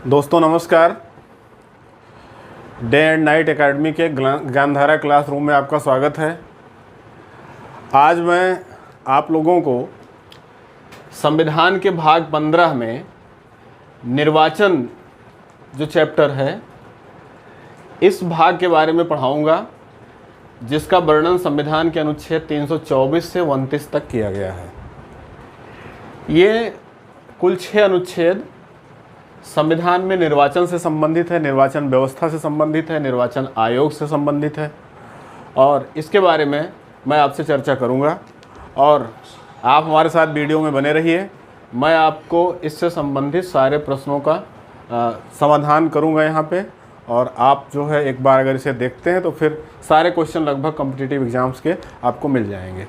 दोस्तों नमस्कार। Day and night academy के ज्ञानधारा क्लासरूम में आपका स्वागत है। आज मैं आप लोगों को संविधान के भाग 15 में निर्वाचन जो चैप्टर है इस भाग के बारे में पढ़ाऊंगा, जिसका वर्णन संविधान के अनुच्छेद 324 से 29 तक किया गया है। ये कुल 6 अनुच्छेद संविधान में निर्वाचन से संबंधित है, निर्वाचन व्यवस्था से संबंधित है, निर्वाचन आयोग से संबंधित है और इसके बारे में मैं आपसे चर्चा करूंगा और आप हमारे साथ वीडियो में बने रहिए। मैं आपको इससे संबंधित सारे प्रश्नों का समाधान करूंगा यहाँ पे, और आप जो है एक बार अगर इसे देखते हैं तो फिर सारे क्वेश्चन लगभग कॉम्पिटिटिव एग्जाम्स के आपको मिल जाएंगे।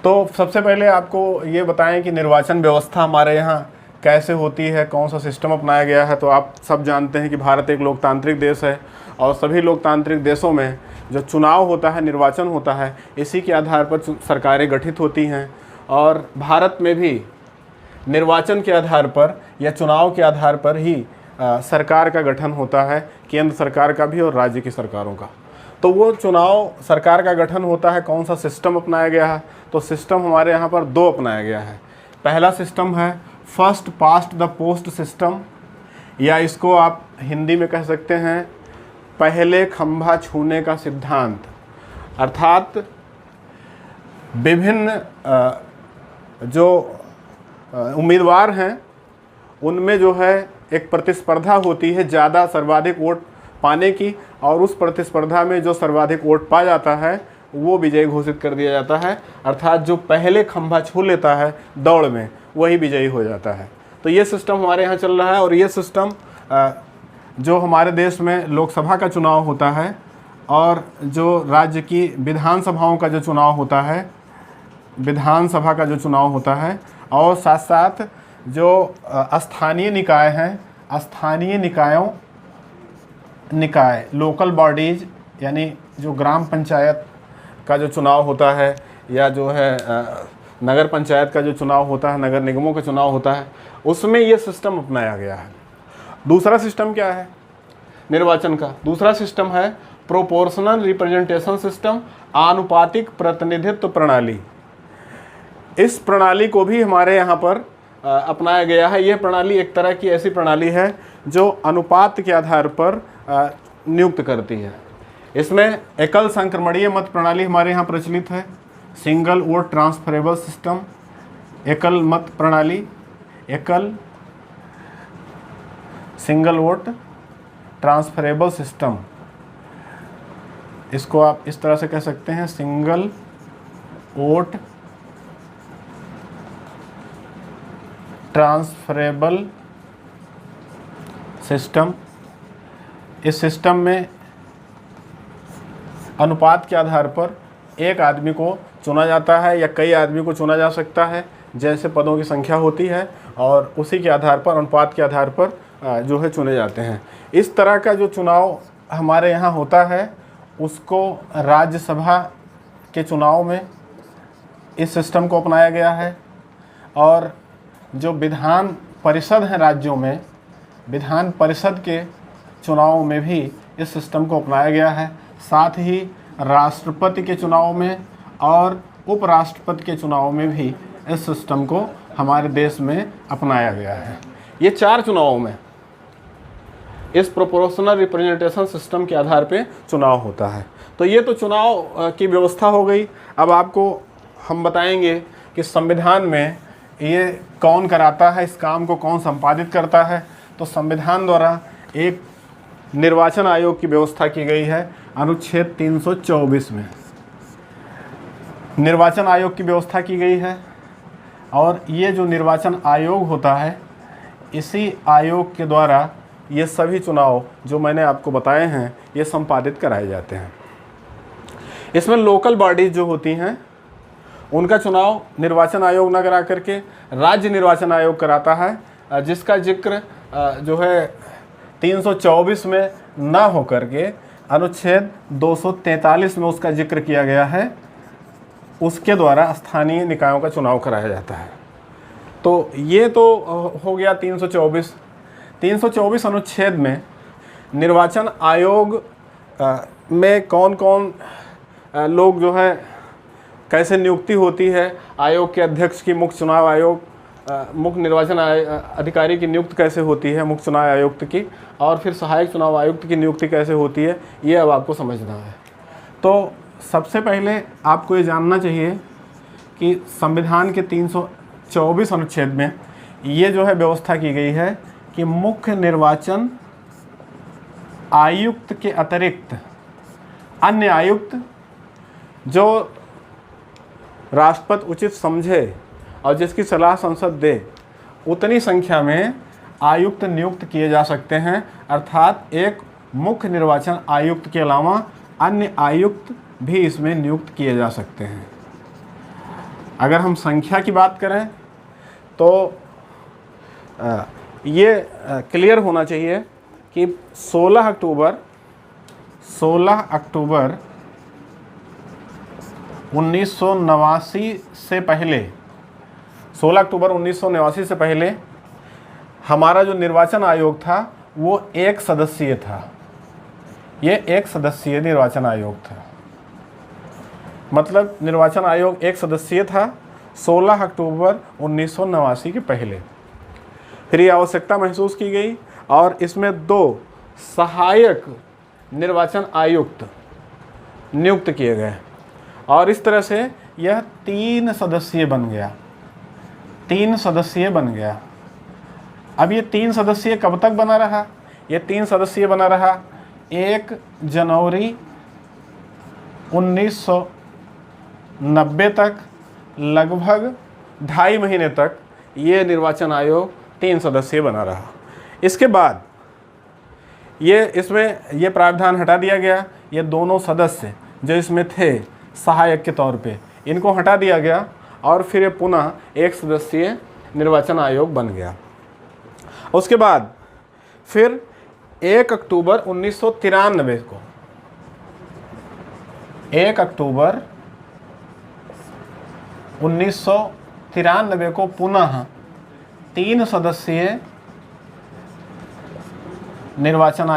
तो सबसे पहले आपको ये बताएं कि निर्वाचन व्यवस्था हमारे यहाँ कैसे होती है, कौन सा सिस्टम अपनाया गया है। तो आप सब जानते हैं कि भारत एक लोकतांत्रिक देश है और सभी लोकतांत्रिक देशों में जो चुनाव होता है, निर्वाचन होता है, इसी के आधार पर सरकारें गठित होती हैं। और भारत में भी निर्वाचन के आधार पर या चुनाव के आधार पर ही सरकार का गठन होता है, केंद्र सरकार का भी और राज्य की सरकारों का। तो वो चुनाव सरकार का गठन होता है, कौन सा सिस्टम अपनाया गया है? तो सिस्टम हमारे यहाँ पर 2 अपनाया गया है। पहला सिस्टम है first past the post system, या इसको आप हिंदी में कह सकते हैं पहले खंभा छूने का सिद्धांत। अर्थात विभिन्न जो उम्मीदवार हैं उनमें जो है एक प्रतिस्पर्धा होती है ज़्यादा सर्वाधिक वोट पाने की, और उस प्रतिस्पर्धा में जो सर्वाधिक वोट पा जाता है वो विजयी घोषित कर दिया जाता है। अर्थात जो पहले खंभा छू लेता है दौड़ में वही विजयी हो जाता है। तो ये सिस्टम हमारे यहाँ चल रहा है। और ये सिस्टम जो हमारे देश में लोकसभा का चुनाव होता है और जो राज्य की विधानसभाओं का जो चुनाव होता है, विधानसभा का जो चुनाव होता है, और साथ साथ जो स्थानीय निकाय हैं, स्थानीय निकाय लोकल बॉडीज़, यानी जो ग्राम पंचायत का जो चुनाव होता है या जो है नगर पंचायत का जो चुनाव होता है, नगर निगमों का चुनाव होता है, उसमें ये सिस्टम अपनाया गया है। दूसरा सिस्टम क्या है निर्वाचन का? दूसरा सिस्टम है प्रोपोर्शनल रिप्रेजेंटेशन सिस्टम, आनुपातिक प्रतिनिधित्व प्रणाली। इस प्रणाली को भी हमारे यहाँ पर अपनाया गया है। यह प्रणाली एक तरह की ऐसी प्रणाली है जो अनुपात के आधार पर नियुक्त करती है। इसमें एकल संक्रमणीय मत प्रणाली हमारे यहाँ प्रचलित है, सिंगल वोट ट्रांसफरेबल सिस्टम, एकल मत प्रणाली, एकल सिंगल वोट ट्रांसफरेबल सिस्टम। इसको आप इस तरह से कह सकते हैं सिंगल वोट ट्रांसफरेबल सिस्टम। इस सिस्टम में अनुपात के आधार पर एक आदमी को चुना जाता है या कई आदमी को चुना जा सकता है, जैसे पदों की संख्या होती है, और उसी के आधार पर, अनुपात के आधार पर जो है चुने जाते हैं। इस तरह का जो चुनाव हमारे यहाँ होता है उसको राज्यसभा के चुनाव में इस सिस्टम को अपनाया गया है। और जो विधान परिषद हैं राज्यों में, विधान परिषद के चुनाव में भी इस सिस्टम को अपनाया गया है। साथ ही राष्ट्रपति के चुनाव में और उपराष्ट्रपति के चुनाव में भी इस सिस्टम को हमारे देश में अपनाया गया है। ये 4 चुनावों में इस प्रोपोर्शनल रिप्रेजेंटेशन सिस्टम के आधार पे चुनाव होता है। तो ये तो चुनाव की व्यवस्था हो गई। अब आपको हम बताएंगे कि संविधान में ये कौन कराता है, इस काम को कौन संपादित करता है। तो संविधान द्वारा एक निर्वाचन आयोग की व्यवस्था की गई है। अनुच्छेद 324 में निर्वाचन आयोग की व्यवस्था की गई है, और ये जो निर्वाचन आयोग होता है, इसी आयोग के द्वारा ये सभी चुनाव जो मैंने आपको बताए हैं ये संपादित कराए जाते हैं। इसमें लोकल बॉडीज जो होती हैं उनका चुनाव निर्वाचन आयोग न करा करके राज्य निर्वाचन आयोग कराता है, जिसका जिक्र जो है 324 में ना हो करके अनुच्छेद 243 में उसका जिक्र किया गया है। उसके द्वारा स्थानीय निकायों का चुनाव कराया जाता है। तो ये तो हो गया 324। 324 अनुच्छेद में निर्वाचन आयोग में कौन कौन लोग जो है कैसे नियुक्ति होती है, आयोग के अध्यक्ष की, मुख्य चुनाव आयोग मुख्य निर्वाचन अधिकारी की नियुक्ति कैसे होती है, मुख्य चुनाव आयुक्त की, और फिर सहायक चुनाव आयुक्त की नियुक्ति कैसे होती है, ये अब आपको समझना है। तो सबसे पहले आपको ये जानना चाहिए कि संविधान के 324 अनुच्छेद में ये जो है व्यवस्था की गई है कि मुख्य निर्वाचन आयुक्त के अतिरिक्त अन्य आयुक्त जो राष्ट्रपति उचित समझे और जिसकी सलाह संसद दे, उतनी संख्या में आयुक्त नियुक्त किए जा सकते हैं। अर्थात एक मुख्य निर्वाचन आयुक्त के अलावा अन्य आयुक्त भी इसमें नियुक्त किए जा सकते हैं। अगर हम संख्या की बात करें तो ये क्लियर होना चाहिए कि 16 अक्टूबर 1989 से पहले 16 अक्टूबर 1989 से पहले हमारा जो निर्वाचन आयोग था वो एक सदस्यीय था। ये एक सदस्यीय निर्वाचन आयोग था, मतलब निर्वाचन आयोग एक सदस्यीय था 16 अक्टूबर 1989 के पहले। फिर ये आवश्यकता महसूस की गई और इसमें 2 सहायक निर्वाचन आयुक्त नियुक्त किए गए और इस तरह से यह 3 सदस्यीय बन गया। 3 सदस्यीय बन गया। अब ये 3 सदस्यीय कब तक बना रहा? ये 3 सदस्यीय बना रहा 1 जनवरी 1990 तक, लगभग 2.5 महीने तक ये निर्वाचन आयोग 3 सदस्यीय बना रहा। इसके बाद इसमें ये प्रावधान हटा दिया गया। ये दोनों सदस्य जो इसमें थे सहायक के तौर पे, इनको हटा दिया गया और फिर ये पुनः एक सदस्यीय निर्वाचन आयोग बन गया। उसके बाद फिर 1 अक्टूबर 1993 को 1 अक्टूबर 1993 को पुनः 3 सदस्यीय निर्वाचन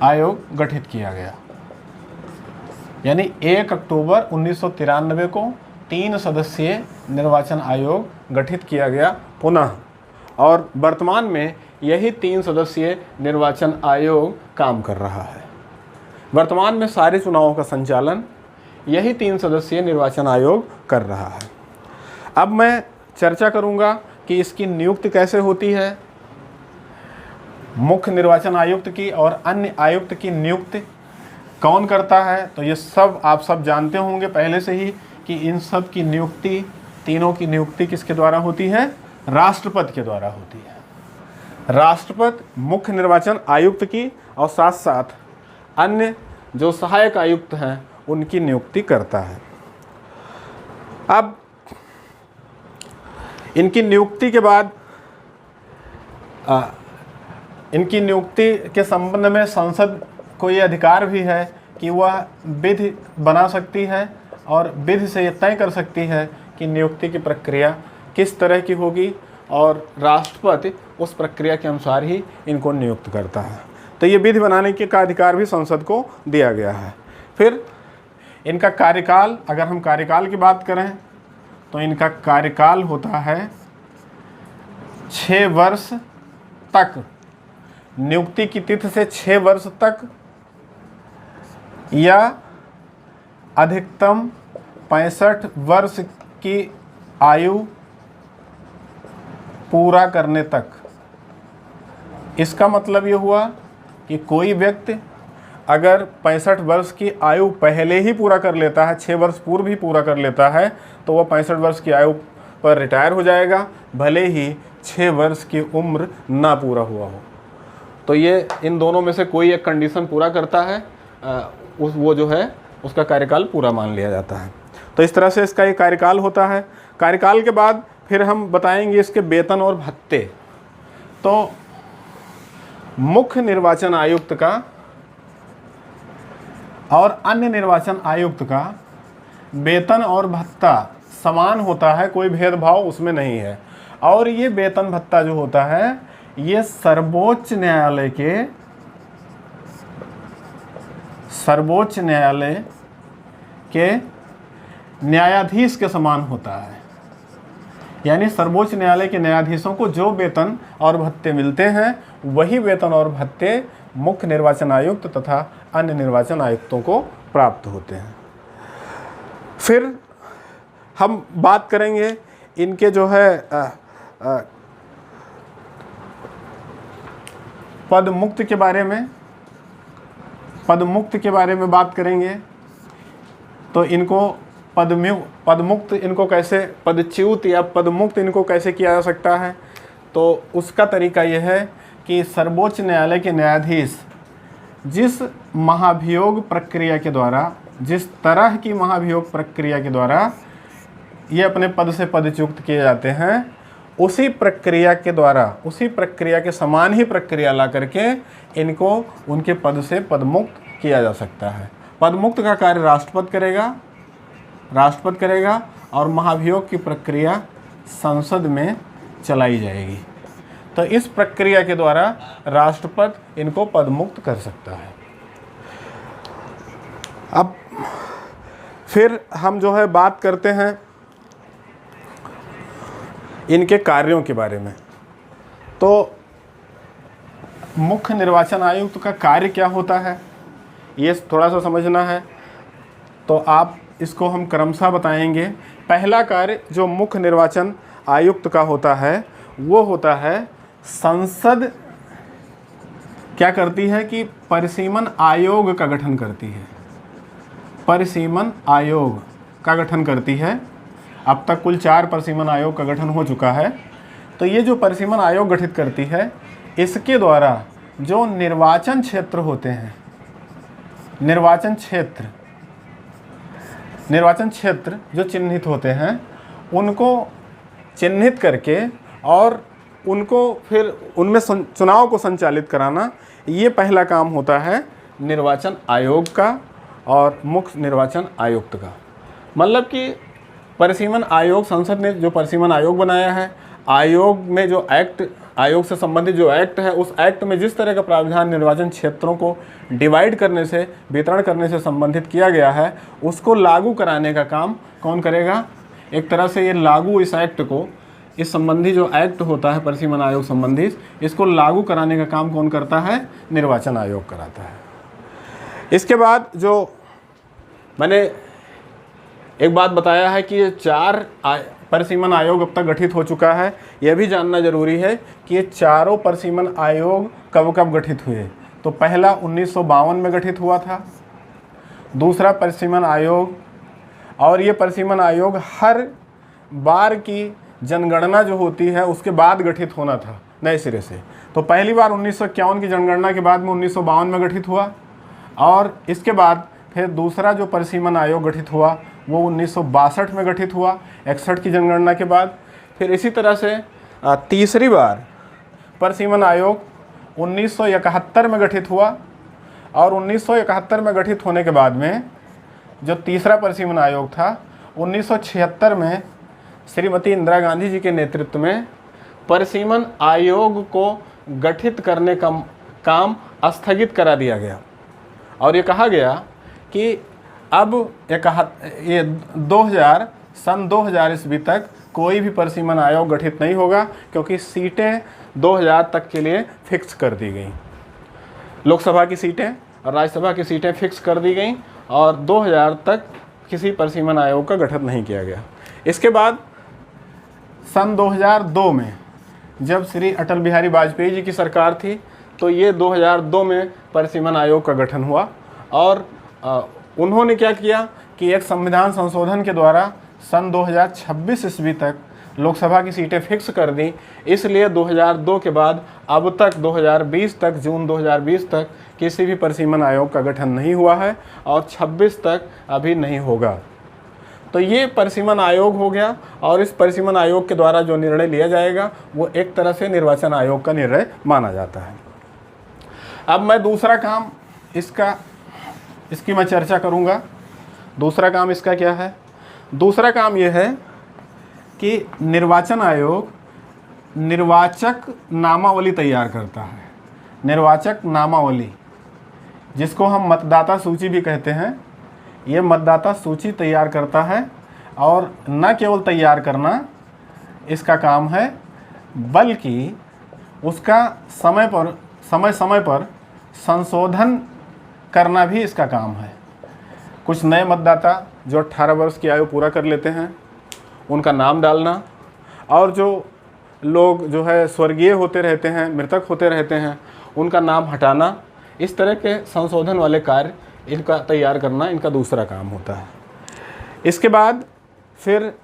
आयोग गठित किया गया। यानी 1 अक्टूबर 1993 को 3 सदस्यीय निर्वाचन आयोग गठित किया गया पुनः, और वर्तमान में यही 3 सदस्यीय निर्वाचन आयोग काम कर रहा है। वर्तमान में सारे चुनावों का संचालन यही 3 सदस्यीय निर्वाचन आयोग कर रहा है। अब मैं चर्चा करूंगा कि इसकी नियुक्ति कैसे होती है, मुख्य निर्वाचन आयुक्त की और अन्य आयुक्त की नियुक्ति कौन करता है। तो ये सब आप सब जानते होंगे पहले से ही कि इन सब की नियुक्ति, तीनों की नियुक्ति किसके द्वारा होती है? राष्ट्रपति के द्वारा होती है। राष्ट्रपति मुख्य निर्वाचन आयुक्त की और साथ साथ अन्य जो सहायक आयुक्त हैं उनकी नियुक्ति करता है। अब इनकी नियुक्ति के बाद इनकी नियुक्ति के संबंध में संसद को ये अधिकार भी है कि वह विधि बना सकती है और विधि से ये तय कर सकती है कि नियुक्ति की प्रक्रिया किस तरह की होगी, और राष्ट्रपति उस प्रक्रिया के अनुसार ही इनको नियुक्त करता है। तो ये विधि बनाने का अधिकार भी संसद को दिया गया है। फिर इनका कार्यकाल, अगर हम कार्यकाल की बात करें तो इनका कार्यकाल होता है 6 वर्ष तक, नियुक्ति की तिथि से 6 वर्ष तक या अधिकतम 65 वर्ष की आयु पूरा करने तक। इसका मतलब ये हुआ कि कोई व्यक्ति अगर 65 वर्ष की आयु पहले ही पूरा कर लेता है, 6 वर्ष पूर्व ही पूरा कर लेता है, तो वह 65 वर्ष की आयु पर रिटायर हो जाएगा, भले ही 6 वर्ष की उम्र ना पूरा हुआ हो। तो ये इन दोनों में से कोई एक कंडीशन पूरा करता है, वो जो है उसका कार्यकाल पूरा मान लिया जाता है। तो इस तरह से इसका एक कार्यकाल होता है। कार्यकाल के बाद फिर हम बताएंगे इसके वेतन और भत्ते। तो मुख्य निर्वाचन आयुक्त का और अन्य निर्वाचन आयुक्त का वेतन और भत्ता समान होता है, कोई भेदभाव उसमें नहीं है। और ये वेतन भत्ता जो होता है ये सर्वोच्च न्यायालय के न्यायाधीश के समान होता है। यानी सर्वोच्च न्यायालय के न्यायाधीशों को जो वेतन और भत्ते मिलते हैं वही वेतन और भत्ते मुख्य निर्वाचन आयुक्त तथा अन्य निर्वाचन आयुक्तों को प्राप्त होते हैं। फिर हम बात करेंगे इनके जो है पद मुक्त के बारे में। पद मुक्त के बारे में बात करेंगे तो इनको पदमुक्त इनको कैसे, पदच्युत या पदमुक्त इनको कैसे किया जा सकता है, तो उसका तरीका यह है कि सर्वोच्च न्यायालय के न्यायाधीश जिस महाभियोग प्रक्रिया के द्वारा, जिस तरह की महाभियोग प्रक्रिया के द्वारा ये अपने पद से पदच्युत किए जाते हैं, उसी प्रक्रिया के द्वारा, उसी प्रक्रिया के समान ही प्रक्रिया ला करके इनको उनके पद से पदमुक्त किया जा सकता है। पदमुक्त का कार्य राष्ट्रपति करेगा और महाभियोग की प्रक्रिया संसद में चलाई जाएगी। तो इस प्रक्रिया के द्वारा राष्ट्रपति इनको पदमुक्त कर सकता है। अब फिर हम जो है बात करते हैं इनके कार्यों के बारे में। तो मुख्य निर्वाचन आयुक्त का कार्य क्या होता है ये थोड़ा सा समझना है, तो आप इसको हम क्रमशः बताएंगे। पहला कार्य जो मुख्य निर्वाचन आयुक्त का होता है वो होता है, संसद क्या करती है कि परिसीमन आयोग का गठन करती है। परिसीमन आयोग का गठन करती है। अब तक कुल 4 परिसीमन आयोग का गठन हो चुका है। तो ये जो परिसीमन आयोग गठित करती है, इसके द्वारा जो निर्वाचन क्षेत्र होते हैं, निर्वाचन क्षेत्र जो चिन्हित होते हैं, उनको चिन्हित करके और उनको फिर उनमें चुनाव को संचालित कराना, ये पहला काम होता है निर्वाचन आयोग का और मुख्य निर्वाचन आयुक्त का। मतलब कि परिसीमन आयोग, संसद ने जो परिसीमन आयोग बनाया है, आयोग में जो एक्ट, आयोग से संबंधित जो एक्ट है, उस एक्ट में जिस तरह का प्रावधान निर्वाचन क्षेत्रों को डिवाइड करने से, वितरण करने से संबंधित किया गया है, उसको लागू कराने का काम कौन करेगा? एक तरह से ये लागू, इस एक्ट को, इस संबंधी जो एक्ट होता है परिसीमन आयोग संबंधित, इसको लागू कराने का काम कौन करता है? निर्वाचन आयोग कराता है। इसके बाद जो मैंने एक बात बताया है कि ये 4 परिसीमन आयोग अब तक गठित हो चुका है। यह भी जानना जरूरी है कि ये चारों परिसीमन आयोग कब कब गठित हुए। तो पहला 1952 में गठित हुआ था, दूसरा परिसीमन आयोग, और ये परिसीमन आयोग हर बार की जनगणना जो होती है उसके बाद गठित होना था नए सिरे से। तो पहली बार 1951 की जनगणना के बाद में 1952 में गठित हुआ, और इसके बाद फिर दूसरा जो परिसीमन आयोग गठित हुआ वो 1962 में गठित हुआ, 61 की जनगणना के बाद। फिर इसी तरह से तीसरी बार परिसीमन आयोग 1971 में गठित हुआ, और 1971 में गठित होने के बाद में जो तीसरा परिसीमन आयोग था, 1976 में श्रीमती इंदिरा गांधी जी के नेतृत्व में परिसीमन आयोग को गठित करने का काम स्थगित करा दिया गया, और ये कहा गया कि अब ये 2000 ईस्वी तक कोई भी परिसीमन आयोग गठित नहीं होगा, क्योंकि सीटें 2000 तक के लिए फिक्स कर दी गई। लोकसभा की सीटें और राज्यसभा की सीटें फिक्स कर दी गई, और 2000 तक किसी परिसीमन आयोग का गठन नहीं किया गया। इसके बाद सन 2002 में जब श्री अटल बिहारी वाजपेयी जी की सरकार थी, तो ये 2002 में परिसीमन आयोग का गठन हुआ, और उन्होंने क्या किया कि एक संविधान संशोधन के द्वारा सन 2026 ईस्वी तक लोकसभा की सीटें फिक्स कर दी। इसलिए 2002 के बाद अब तक 2020 तक, जून 2020 तक किसी भी परिसीमन आयोग का गठन नहीं हुआ है, और 26 तक अभी नहीं होगा। तो ये परिसीमन आयोग हो गया, और इस परिसीमन आयोग के द्वारा जो निर्णय लिया जाएगा वो एक तरह से निर्वाचन आयोग का निर्णय माना जाता है। अब मैं दूसरा काम इसकी मैं चर्चा करूंगा। दूसरा काम इसका क्या है? दूसरा काम यह है कि निर्वाचन आयोग निर्वाचक नामावली तैयार करता है। निर्वाचक नामावली, जिसको हम मतदाता सूची भी कहते हैं, ये मतदाता सूची तैयार करता है। और न केवल तैयार करना इसका काम है, बल्कि उसका समय समय पर संशोधन करना भी इसका काम है। कुछ नए मतदाता जो 18 वर्ष की आयु पूरा कर लेते हैं, उनका नाम डालना, और जो लोग जो है स्वर्गीय होते रहते हैं, मृतक होते रहते हैं, उनका नाम हटाना, इस तरह के संशोधन वाले कार्य इनका तैयार करना इनका दूसरा काम होता है। इसके बाद फिर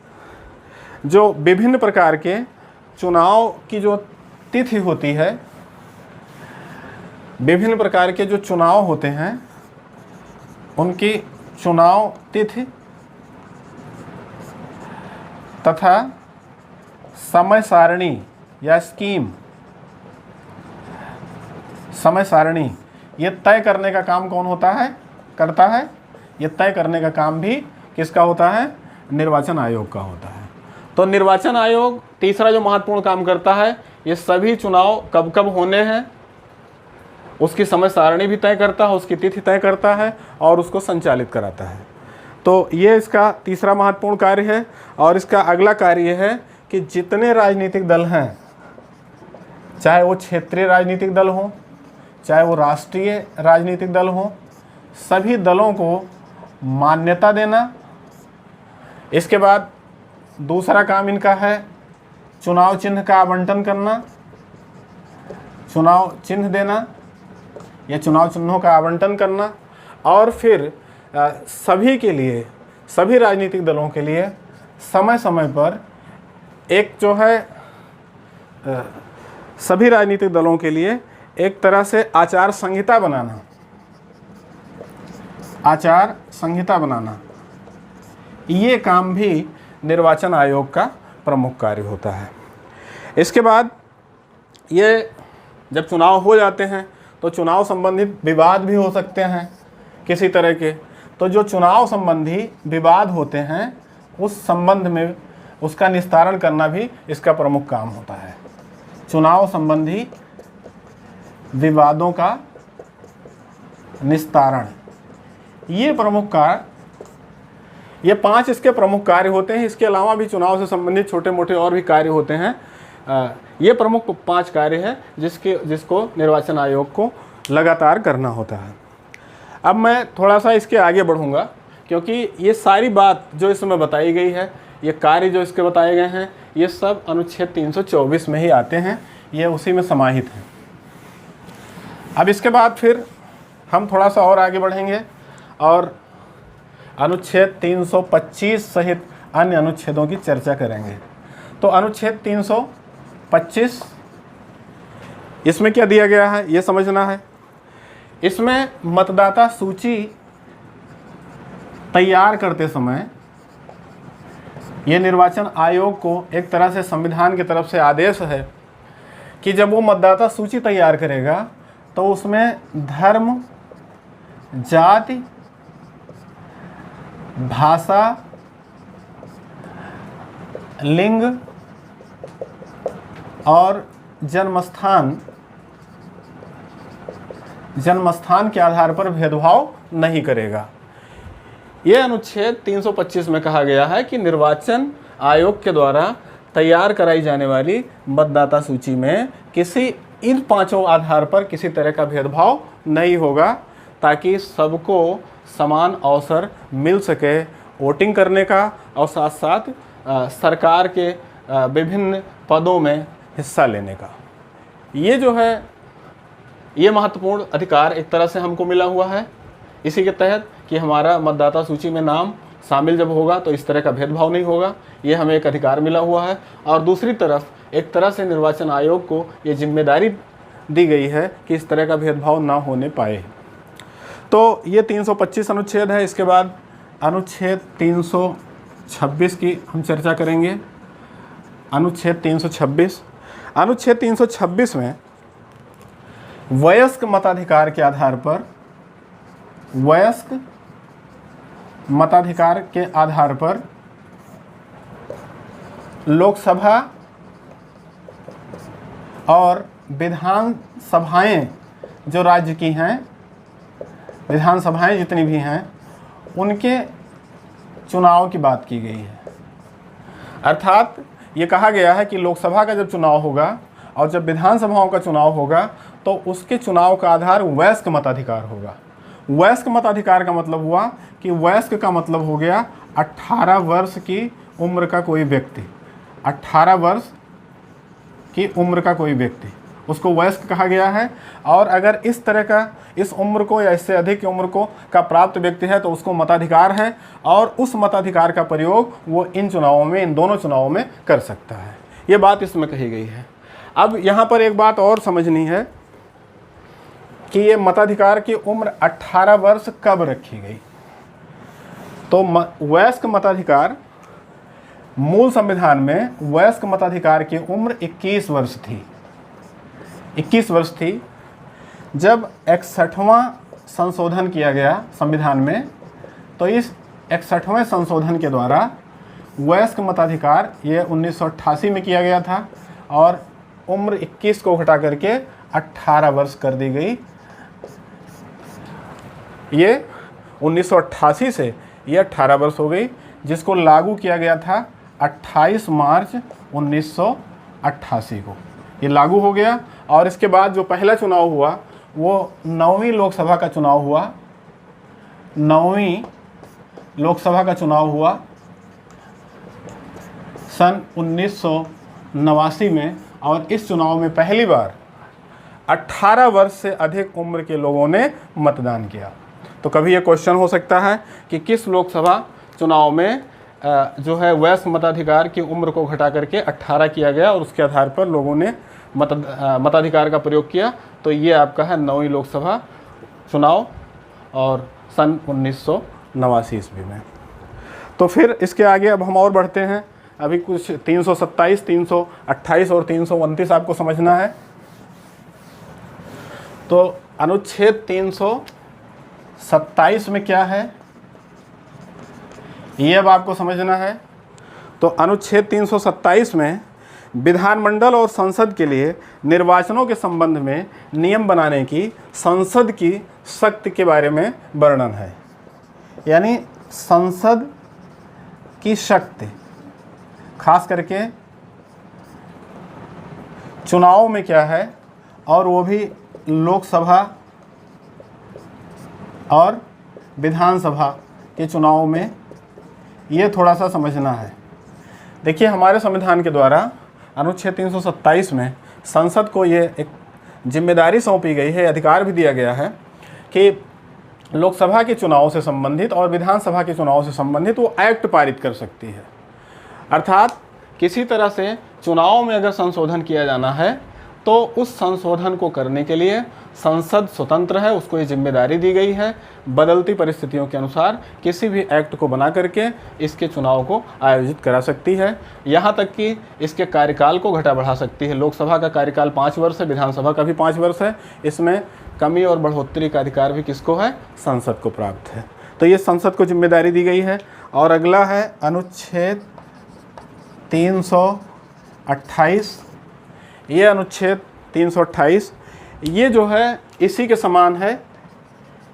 जो विभिन्न प्रकार के चुनाव की जो तिथि होती है, विभिन्न प्रकार के जो चुनाव होते हैं उनकी चुनाव तिथि तथा समय सारणी या स्कीम, समय सारणी, ये तय करने का काम कौन करता है? ये तय करने का काम भी किसका होता है? निर्वाचन आयोग का होता है। तो निर्वाचन आयोग तीसरा जो महत्वपूर्ण काम करता है, ये सभी चुनाव कब कब होने हैं उसकी समय सारणी भी तय करता है, उसकी तिथि तय करता है और उसको संचालित कराता है। तो ये इसका तीसरा महत्वपूर्ण कार्य है। और इसका अगला कार्य ये है कि जितने राजनीतिक दल हैं, चाहे वो क्षेत्रीय राजनीतिक दल हों, चाहे वो राष्ट्रीय राजनीतिक दल हों, सभी दलों को मान्यता देना। इसके बाद दूसरा काम इनका है चुनाव चिन्ह का आवंटन करना, चुनाव चिन्ह देना या चुनाव चिन्हों का आवंटन करना। और फिर सभी के लिए, सभी राजनीतिक दलों के लिए समय समय पर एक जो है सभी राजनीतिक दलों के लिए एक तरह से आचार संहिता बनाना, आचार संहिता बनाना, ये काम भी निर्वाचन आयोग का प्रमुख कार्य होता है। इसके बाद ये जब चुनाव हो जाते हैं तो चुनाव संबंधित विवाद भी हो सकते हैं किसी तरह के। तो जो चुनाव संबंधी विवाद होते हैं उस संबंध में उसका निस्तारण करना भी इसका प्रमुख काम होता है। चुनाव संबंधी विवादों का निस्तारण, ये प्रमुख कार्य, ये 5 इसके प्रमुख कार्य होते हैं। इसके अलावा भी चुनाव से संबंधित छोटे मोटे और भी कार्य होते हैं। ये प्रमुख 5 कार्य हैं जिसको निर्वाचन आयोग को लगातार करना होता है। अब मैं थोड़ा सा इसके आगे बढ़ूंगा, क्योंकि ये सारी बात जो इसमें बताई गई है, ये कार्य जो इसके बताए गए हैं, ये सब अनुच्छेद 324 में ही आते हैं, ये उसी में समाहित हैं। अब इसके बाद फिर हम थोड़ा सा और आगे बढ़ेंगे और अनुच्छेद 325 सहित अन्य अनुच्छेदों की चर्चा करेंगे। तो अनुच्छेद 325, इसमें क्या दिया गया है ये समझना है। इसमें मतदाता सूची तैयार करते समय ये निर्वाचन आयोग को एक तरह से संविधान की तरफ से आदेश है कि जब वो मतदाता सूची तैयार करेगा तो उसमें धर्म, जाति, भाषा, लिंग और जन्मस्थान के आधार पर भेदभाव नहीं करेगा। ये अनुच्छेद 325 में कहा गया है कि निर्वाचन आयोग के द्वारा तैयार कराई जाने वाली मतदाता सूची में इन 5 आधार पर किसी तरह का भेदभाव नहीं होगा, ताकि सबको समान अवसर मिल सके वोटिंग करने का और साथ साथ सरकार के विभिन्न पदों में हिस्सा लेने का। ये जो है ये महत्वपूर्ण अधिकार एक तरह से हमको मिला हुआ है इसी के तहत कि हमारा मतदाता सूची में नाम शामिल जब होगा तो इस तरह का भेदभाव नहीं होगा, ये हमें एक अधिकार मिला हुआ है। और दूसरी तरफ एक तरह से निर्वाचन आयोग को ये जिम्मेदारी दी गई है कि इस तरह का भेदभाव ना होने पाए। तो ये 325 अनुच्छेद है। इसके बाद अनुच्छेद 326 की हम चर्चा करेंगे। अनुच्छेद 326, अनुच्छेद 326 में वयस्क मताधिकार के आधार पर, वयस्क मताधिकार के आधार पर लोकसभा और विधान सभाएं जो राज्य की हैं, विधान सभाएं जितनी भी हैं, उनके चुनाव की बात की गई है। अर्थात ये कहा गया है कि लोकसभा का जब चुनाव होगा और जब विधानसभाओं का चुनाव होगा तो उसके चुनाव का आधार वयस्क मताधिकार होगा। वयस्क मताधिकार का मतलब हुआ कि वयस्क का मतलब हो गया 18 वर्ष की उम्र का कोई व्यक्ति, 18 वर्ष की उम्र का कोई व्यक्ति, उसको वयस्क कहा गया है। और अगर इस तरह का, इस उम्र को या इससे अधिक उम्र को का प्राप्त व्यक्ति है तो उसको मताधिकार है, और उस मताधिकार का प्रयोग वो इन चुनावों में, इन दोनों चुनावों में कर सकता है। ये बात इसमें कही गई है। अब यहाँ पर एक बात और समझनी है कि ये मताधिकार की उम्र 18 वर्ष कब रखी गई। तो वयस्क मताधिकार, मूल संविधान में वयस्क मताधिकार की उम्र 21 वर्ष थी, 21 वर्ष थी। जब 61वां संशोधन किया गया संविधान में, तो इस 61वें संशोधन के द्वारा वयस्क मताधिकार ये 1988 में किया गया था और उम्र 21 को घटा करके 18 वर्ष कर दी गई। ये 1988 से ये 18 वर्ष हो गई, जिसको लागू किया गया था 28 मार्च 1988 को, ये लागू हो गया। और इसके बाद जो पहला चुनाव हुआ वो 9वीं लोकसभा का चुनाव हुआ, 9वीं लोकसभा का चुनाव हुआ सन 1989 में। और इस चुनाव में पहली बार 18 वर्ष से अधिक उम्र के लोगों ने मतदान किया। तो कभी ये क्वेश्चन हो सकता है कि किस लोकसभा चुनाव में जो है वयस्क मताधिकार की उम्र को घटा करके 18 किया गया और उसके आधार पर लोगों ने मताधिकार का प्रयोग किया। तो ये आपका है 9वीं लोकसभा चुनाव और सन 1989 ईस्वी में। तो फिर इसके आगे अब हम और बढ़ते हैं। अभी कुछ 327, 328 और 329 आपको समझना है। तो अनुच्छेद 327 में क्या है ये अब आपको समझना है। तो अनुच्छेद 327 में विधानमंडल और संसद के लिए निर्वाचनों के संबंध में नियम बनाने की संसद की शक्ति के बारे में वर्णन है। यानी संसद की शक्ति, खास करके चुनाव में क्या है, और वो भी लोकसभा और विधानसभा के चुनाव में, ये थोड़ा सा समझना है। देखिए, हमारे संविधान के द्वारा अनुच्छेद 327 में संसद को ये एक जिम्मेदारी सौंपी गई है, अधिकार भी दिया गया है कि लोकसभा के चुनाव से संबंधित और विधानसभा के चुनाव से संबंधित वो एक्ट पारित कर सकती है। अर्थात किसी तरह से चुनाव में अगर संशोधन किया जाना है तो उस संशोधन को करने के लिए संसद स्वतंत्र है, उसको ये जिम्मेदारी दी गई है। बदलती परिस्थितियों के अनुसार किसी भी एक्ट को बना करके इसके चुनाव को आयोजित करा सकती है। यहाँ तक कि इसके कार्यकाल को घटा बढ़ा सकती है। लोकसभा का कार्यकाल 5 वर्ष है, विधानसभा का भी 5 वर्ष है। इसमें कमी और बढ़ोतरी का अधिकार भी किसको है? संसद को प्राप्त है। तो ये संसद को जिम्मेदारी दी गई है। और अगला है अनुच्छेद 328। ये अनुच्छेद 328 ये जो है इसी के समान है।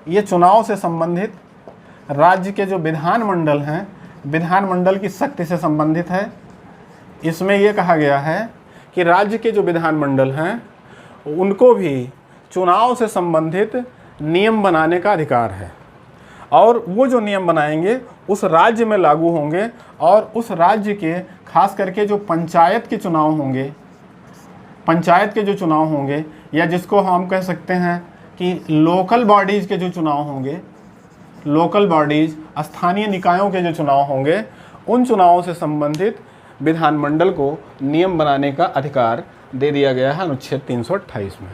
ये चुनाव से संबंधित राज्य के जो विधानमंडल हैं, विधानमंडल की शक्ति से संबंधित है। इसमें ये कहा गया है कि राज्य के जो विधानमंडल हैं उनको भी चुनाव से संबंधित नियम बनाने का अधिकार है, और वो जो नियम बनाएंगे उस राज्य में लागू होंगे। और उस राज्य के खास करके जो पंचायत के चुनाव होंगे, पंचायत के जो चुनाव होंगे, या जिसको हम कह सकते हैं कि लोकल बॉडीज़ के जो चुनाव होंगे, लोकल बॉडीज़, स्थानीय निकायों के जो चुनाव होंगे, उन चुनावों से संबंधित विधानमंडल को नियम बनाने का अधिकार दे दिया गया है अनुच्छेद 328 में।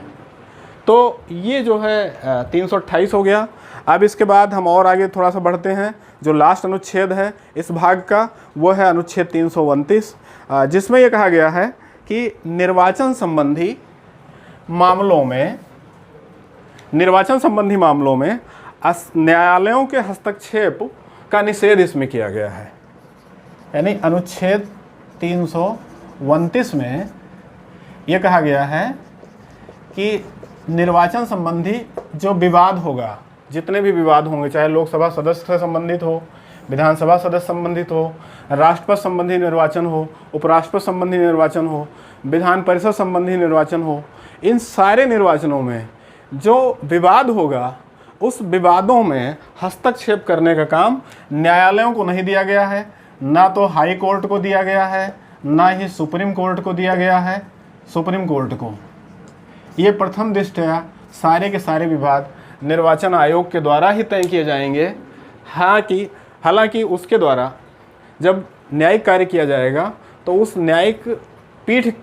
तो ये जो है 328 हो गया। अब इसके बाद हम और आगे थोड़ा सा बढ़ते हैं। जो लास्ट अनुच्छेद है इस भाग का वो है अनुच्छेद 329, जिसमें ये कहा गया है कि निर्वाचन संबंधी मामलों में, निर्वाचन संबंधी मामलों में न्यायालयों के हस्तक्षेप का निषेध इसमें किया गया है। यानी अनुच्छेद 329 में ये कहा गया है कि निर्वाचन संबंधी जो विवाद होगा, जितने भी विवाद होंगे, चाहे लोकसभा सदस्य से संबंधित हो, विधानसभा सदस्य संबंधित हो, राष्ट्रपति संबंधी निर्वाचन हो, उपराष्ट्रपति संबंधी निर्वाचन हो, विधान परिषद संबंधी निर्वाचन हो, इन सारे निर्वाचनों में जो विवाद होगा उस विवादों में हस्तक्षेप करने का काम न्यायालयों को नहीं दिया गया है, ना तो हाई कोर्ट को दिया गया है, ना ही सुप्रीम कोर्ट को दिया गया है। सुप्रीम कोर्ट को ये प्रथम दृष्टया सारे के सारे विवाद निर्वाचन आयोग के द्वारा ही तय किए जाएंगे। हालांकि उसके द्वारा जब न्यायिक कार्य किया जाएगा तो उस न्यायिक पीठ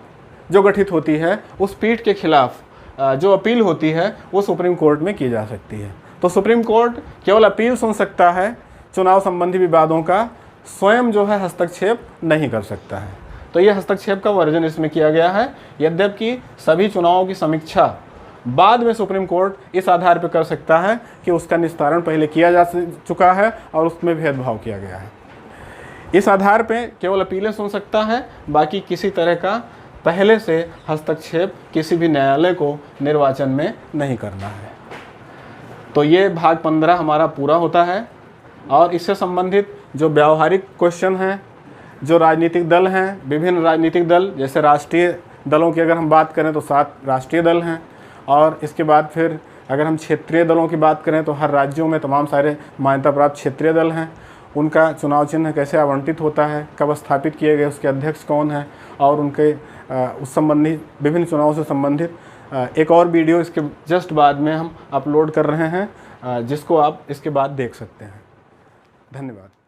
जो गठित होती है उस पीठ के खिलाफ जो अपील होती है वो सुप्रीम कोर्ट में की जा सकती है। तो सुप्रीम कोर्ट केवल अपील सुन सकता है, चुनाव संबंधी विवादों का स्वयं जो है हस्तक्षेप नहीं कर सकता है। तो ये हस्तक्षेप का वर्जन इसमें किया गया है। यद्यपि सभी चुनावों की समीक्षा बाद में सुप्रीम कोर्ट इस आधार पर कर सकता है कि उसका निस्तारण पहले किया जा चुका है और उसमें भेदभाव किया गया है। इस आधार पे केवल अपीलें सुन सकता है, बाकी किसी तरह का पहले से हस्तक्षेप किसी भी न्यायालय को निर्वाचन में नहीं करना है। तो ये भाग 15 हमारा पूरा होता है और इससे संबंधित जो व्यावहारिक क्वेश्चन हैं, जो राजनीतिक दल हैं, विभिन्न राजनीतिक दल, जैसे राष्ट्रीय दलों की अगर हम बात करें तो 7 राष्ट्रीय दल हैं, और इसके बाद फिर अगर हम क्षेत्रीय दलों की बात करें तो हर राज्यों में तमाम सारे मान्यता प्राप्त क्षेत्रीय दल हैं। उनका चुनाव चिन्ह कैसे आवंटित होता है, कब स्थापित किए गए, उसके अध्यक्ष कौन हैं, और उनके उस संबंधी विभिन्न चुनावों से संबंधित एक और वीडियो इसके जस्ट बाद में हम अपलोड कर रहे हैं, जिसको आप इसके बाद देख सकते हैं। धन्यवाद।